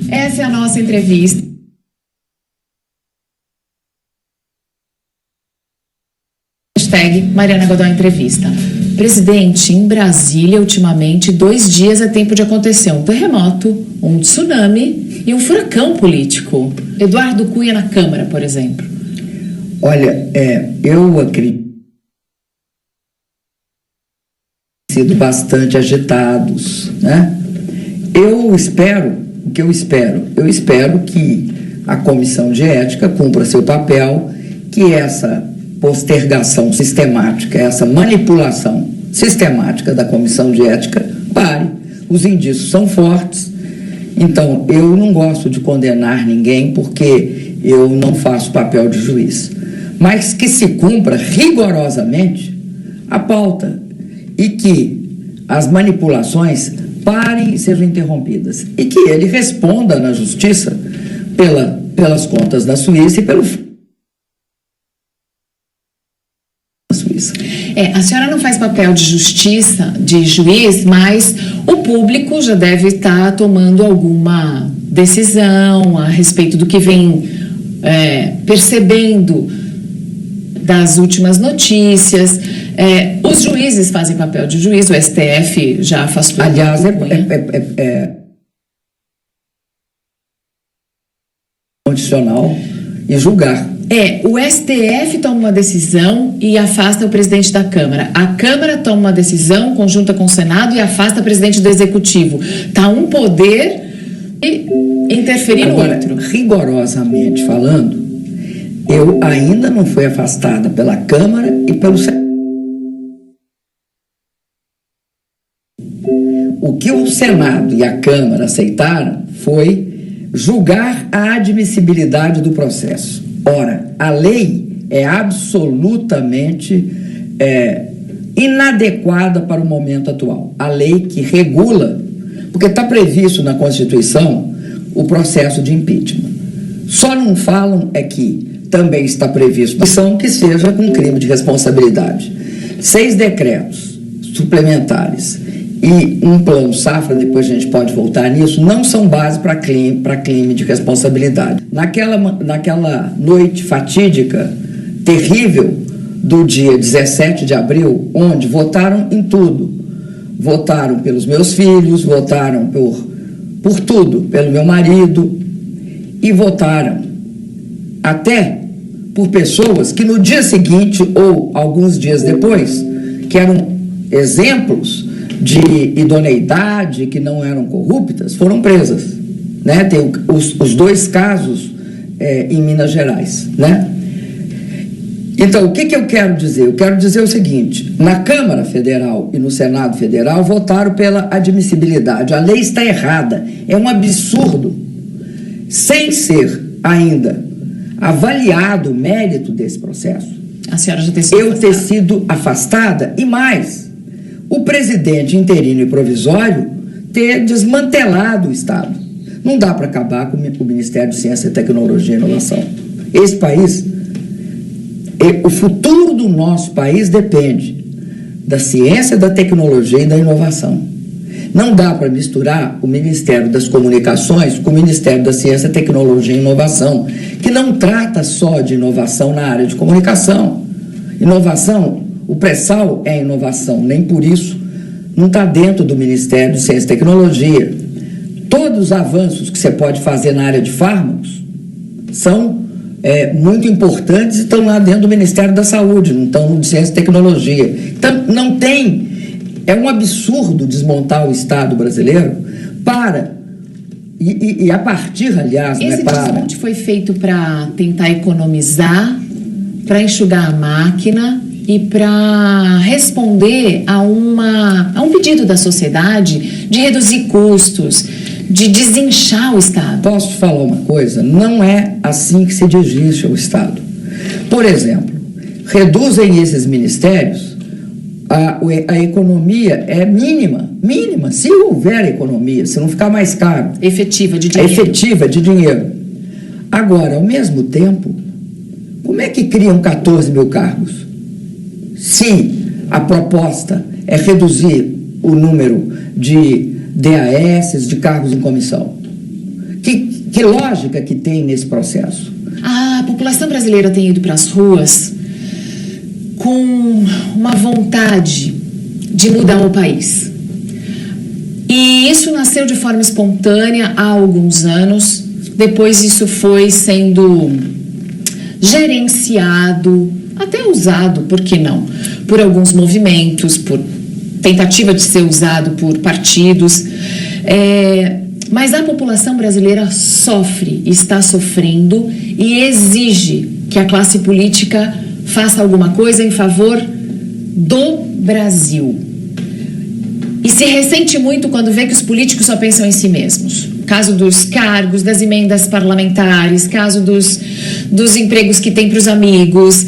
Essa é a nossa entrevista. Hashtag Mariana Godoy Entrevista. Presidente, em Brasília, ultimamente, 2 dias é tempo de acontecer um terremoto, um tsunami e um furacão político. Eduardo Cunha na Câmara, por exemplo. Olha, eu acredito que sido bastante agitados, né? Eu espero que a Comissão de Ética cumpra seu papel, que essa postergação sistemática, essa manipulação sistemática da Comissão de Ética pare. Os indícios são fortes, então eu não gosto de condenar ninguém porque eu não faço papel de juiz, mas que se cumpra rigorosamente a pauta e que as manipulações parem e sejam interrompidas e que ele responda na justiça pelas contas da Suíça e pelo Suíça. A senhora não faz papel de justiça, de juiz, mas o público já deve estar tomando alguma decisão a respeito do que vem percebendo das últimas notícias. Os juízes fazem papel de juiz, o STF já afastou. Aliás, condicional e julgar. O STF toma uma decisão e afasta o presidente da Câmara. A Câmara toma uma decisão conjunta com o Senado e afasta o presidente do Executivo. Está um poder interferir no outro. Rigorosamente falando, eu ainda não fui afastada pela Câmara e pelo Senado. O que o Senado e a Câmara aceitaram foi julgar a admissibilidade do processo. Ora, a lei é absolutamente inadequada para o momento atual. A lei que regula, porque está previsto na Constituição o processo de impeachment. Só não falam que também está previsto que seja com crime de responsabilidade. 6 decretos suplementares e um plano safra, depois a gente pode voltar nisso, não são base para crime de responsabilidade. Naquela noite fatídica, terrível, do dia 17 de abril, onde votaram em tudo. Votaram pelos meus filhos, votaram por tudo, pelo meu marido, e votaram até por pessoas que no dia seguinte, ou alguns dias depois, que eram exemplos de idoneidade, que não eram corruptas, foram presas, né? Tem os 2 casos em Minas Gerais, né? Então, o que eu quero dizer? Eu quero dizer o seguinte: na Câmara Federal e no Senado Federal votaram pela admissibilidade. A lei está errada, é um absurdo, sem ser ainda avaliado o mérito desse processo. A senhora já ter sido afastada e mais, o presidente interino e provisório ter desmantelado o Estado. Não dá para acabar com o Ministério de Ciência, Tecnologia e Inovação. Esse país, o futuro do nosso país depende da ciência, da tecnologia e da inovação. Não dá para misturar o Ministério das Comunicações com o Ministério da Ciência, Tecnologia e Inovação, que não trata só de inovação na área de comunicação. Inovação, o pré-sal é inovação, nem por isso não está dentro do Ministério de Ciência e Tecnologia. Todos os avanços que você pode fazer na área de fármacos são muito importantes e estão lá dentro do Ministério da Saúde, não estão no Ciência e Tecnologia. Então, não tem... É um absurdo desmontar o Estado brasileiro e a partir, aliás... Esse desmonte foi feito para tentar economizar, para enxugar a máquina e para responder a um pedido da sociedade de reduzir custos, de desinchar o Estado. Posso te falar uma coisa? Não é assim que se desincha o Estado. Por exemplo, reduzem esses ministérios, a economia é mínima, se houver economia, se não ficar mais caro. Efetiva de dinheiro. Efetiva de dinheiro. Agora, ao mesmo tempo, como é que criam 14 mil cargos? Se a proposta é reduzir o número de DAS, de cargos em comissão. Que lógica que tem nesse processo? A população brasileira tem ido para as ruas com uma vontade de mudar o país. E isso nasceu de forma espontânea há alguns anos. Depois isso foi sendo gerenciado, até usado, por que não? Por alguns movimentos, por tentativa de ser usado por partidos. Mas a população brasileira sofre, está sofrendo e exige que a classe política faça alguma coisa em favor do Brasil. E se ressente muito quando vê que os políticos só pensam em si mesmos. Caso dos cargos, das emendas parlamentares, caso dos empregos que tem para os amigos.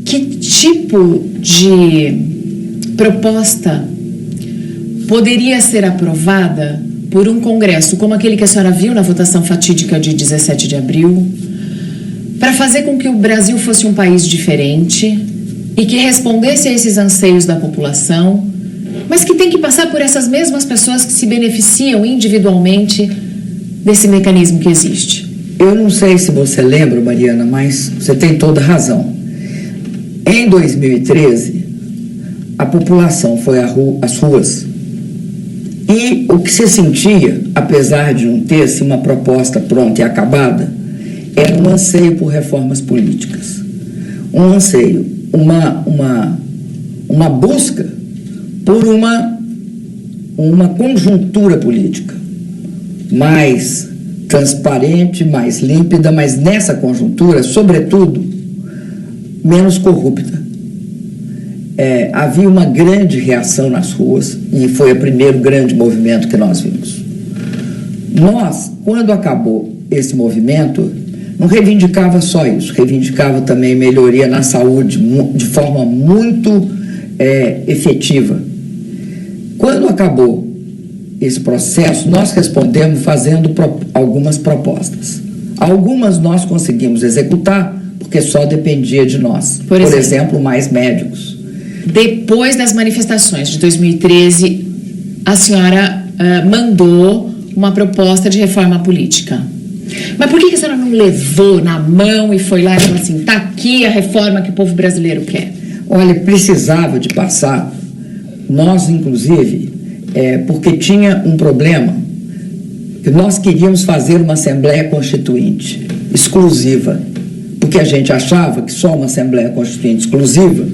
Que tipo de proposta poderia ser aprovada por um Congresso como aquele que a senhora viu na votação fatídica de 17 de abril, para fazer com que o Brasil fosse um país diferente e que respondesse a esses anseios da população, mas que tem que passar por essas mesmas pessoas que se beneficiam individualmente desse mecanismo que existe? Eu não sei se você lembra, Mariana, mas você tem toda razão. Em 2013, a população foi às ruas e o que se sentia, apesar de não ter assim, uma proposta pronta e acabada, era um anseio por reformas políticas. Um anseio, uma busca por uma conjuntura política mais transparente, mais límpida, mas nessa conjuntura, sobretudo, menos corrupta. Havia uma grande reação nas ruas e foi o primeiro grande movimento que nós vimos. Nós, quando acabou esse movimento, não reivindicava só isso, reivindicava também melhoria na saúde de forma muito efetiva. Quando acabou esse processo, nós respondemos fazendo algumas propostas. Algumas nós conseguimos executar, porque só dependia de nós. Por exemplo, mais médicos. Depois das manifestações de 2013, a senhora mandou uma proposta de reforma política. Mas por que a senhora não levou na mão e foi lá e falou assim, tá aqui a reforma que o povo brasileiro quer? Olha, precisava de passar. Nós, inclusive, porque tinha um problema, que nós queríamos fazer uma Assembleia Constituinte exclusiva, porque a gente achava que só uma Assembleia Constituinte exclusiva,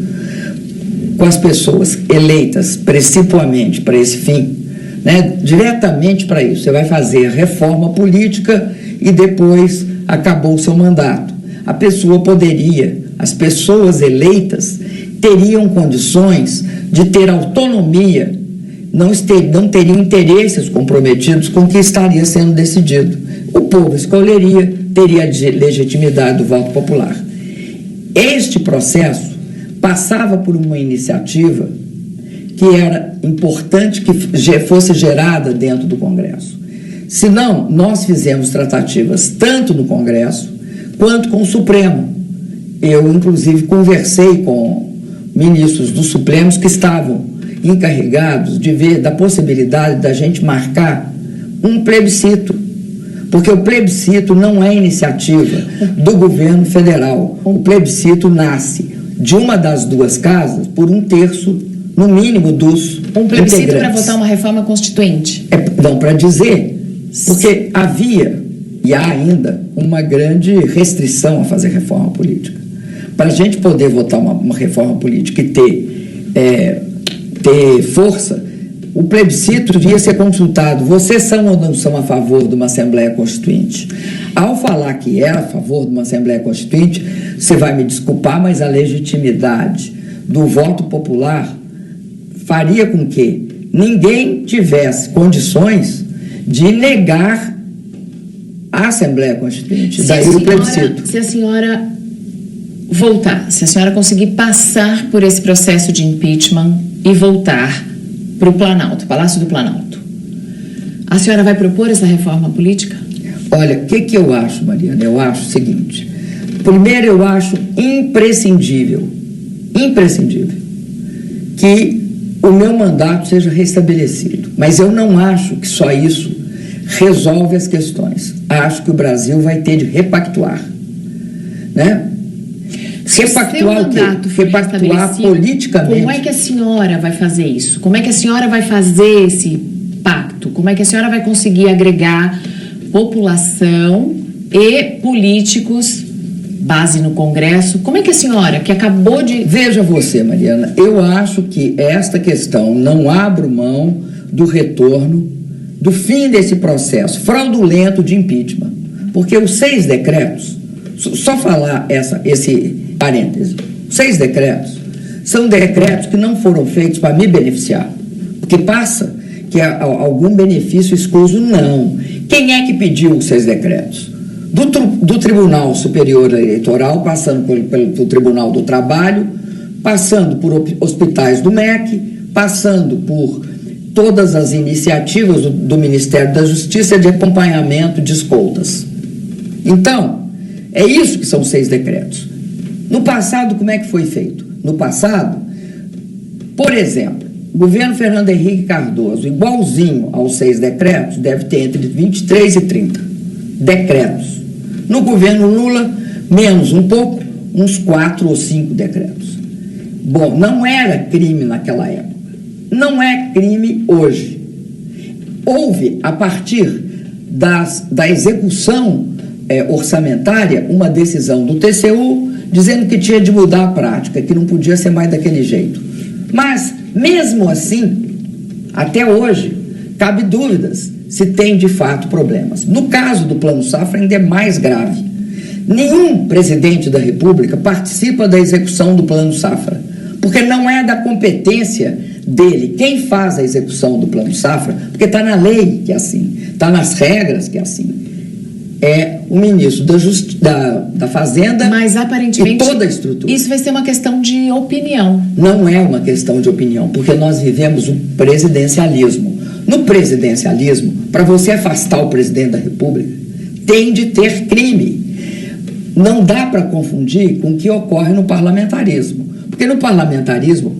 com as pessoas eleitas principalmente para esse fim, né, diretamente para isso, você vai fazer a reforma política e depois acabou o seu mandato. A pessoa poderia, as pessoas eleitas teriam condições de ter autonomia, não teriam interesses comprometidos com o que estaria sendo decidido. O povo escolheria, teria a legitimidade do voto popular. Este processo passava por uma iniciativa que era importante que fosse gerada dentro do Congresso. Senão, nós fizemos tratativas tanto no Congresso quanto com o Supremo. Eu, inclusive, conversei com ministros dos Supremos que estavam encarregados de ver da possibilidade da gente marcar um plebiscito, porque o plebiscito não é iniciativa do governo federal. O plebiscito nasce de uma das duas casas por 1/3, no mínimo, dos um plebiscito para votar uma reforma constituinte? Não, para dizer, porque havia e há ainda uma grande restrição a fazer reforma política. Para a gente poder votar uma reforma política e ter força, o plebiscito devia ser consultado. Vocês são ou não são a favor de uma Assembleia Constituinte? Ao falar que é a favor de uma Assembleia Constituinte, você vai me desculpar, mas a legitimidade do voto popular faria com que ninguém tivesse condições de negar a Assembleia Constituinte. Daí o plebiscito. Se a senhora voltar, se a senhora conseguir passar por esse processo de impeachment e voltar para o Planalto, Palácio do Planalto, a senhora vai propor essa reforma política? Olha, o que eu acho, Mariana? Eu acho o seguinte. Primeiro, eu acho imprescindível que o o meu mandato seja restabelecido. Mas eu não acho que só isso resolve as questões. Acho que o Brasil vai ter de repactuar, né? Repactuar o quê? Repactuar politicamente. Como é que a senhora vai fazer isso? Como é que a senhora vai fazer esse pacto? Como é que a senhora vai conseguir agregar população e políticos, base no Congresso? Como é que a senhora, que acabou de... Veja você, Mariana, eu acho que esta questão não abre mão do retorno, do fim desse processo fraudulento de impeachment. Porque os 6 decretos, só falar esse parêntese, 6 decretos são decretos que não foram feitos para me beneficiar, porque passa que há algum benefício escuso, não. Quem é que pediu os 6 decretos? Do Tribunal Superior Eleitoral, passando pelo Tribunal do Trabalho, passando por hospitais do MEC, passando por todas as iniciativas do Ministério da Justiça de acompanhamento de escoltas. Então, é isso que são 6 decretos. No passado, como é que foi feito? No passado, por exemplo, o governo Fernando Henrique Cardoso, igualzinho aos 6 decretos, deve ter entre 23 e 30 decretos. No governo Lula, menos um pouco, uns 4 ou 5 decretos. Bom, não era crime naquela época. Não é crime hoje. Houve, a partir da execução orçamentária, uma decisão do TCU dizendo que tinha de mudar a prática, que não podia ser mais daquele jeito. Mas, mesmo assim, até hoje, cabe dúvidas se tem de fato problemas. No caso do Plano Safra, ainda é mais grave. Nenhum presidente da República participa da execução do Plano Safra, porque não é da competência dele. Quem faz a execução do Plano Safra, porque está na lei que é assim, está nas regras que é assim, é o ministro da Fazenda. Mas aparentemente e toda a estrutura. Isso vai ser uma questão de opinião. Não é uma questão de opinião, porque nós vivemos o presidencialismo. No presidencialismo, para você afastar o presidente da República, tem de ter crime. Não dá para confundir com o que ocorre no parlamentarismo. Porque no parlamentarismo,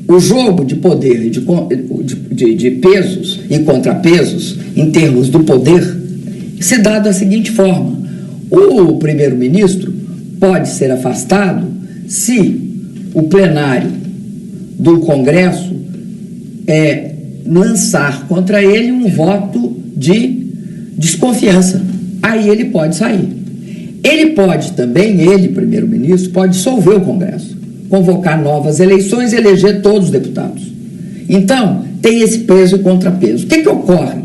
o jogo de poder, de pesos e contrapesos, em termos do poder, se dá da seguinte forma: o primeiro-ministro pode ser afastado se o plenário do Congresso lançar contra ele um voto de desconfiança. Aí ele pode sair. Ele pode também, primeiro-ministro, pode dissolver o Congresso, convocar novas eleições e eleger todos os deputados. Então, tem esse peso e contrapeso. O que ocorre?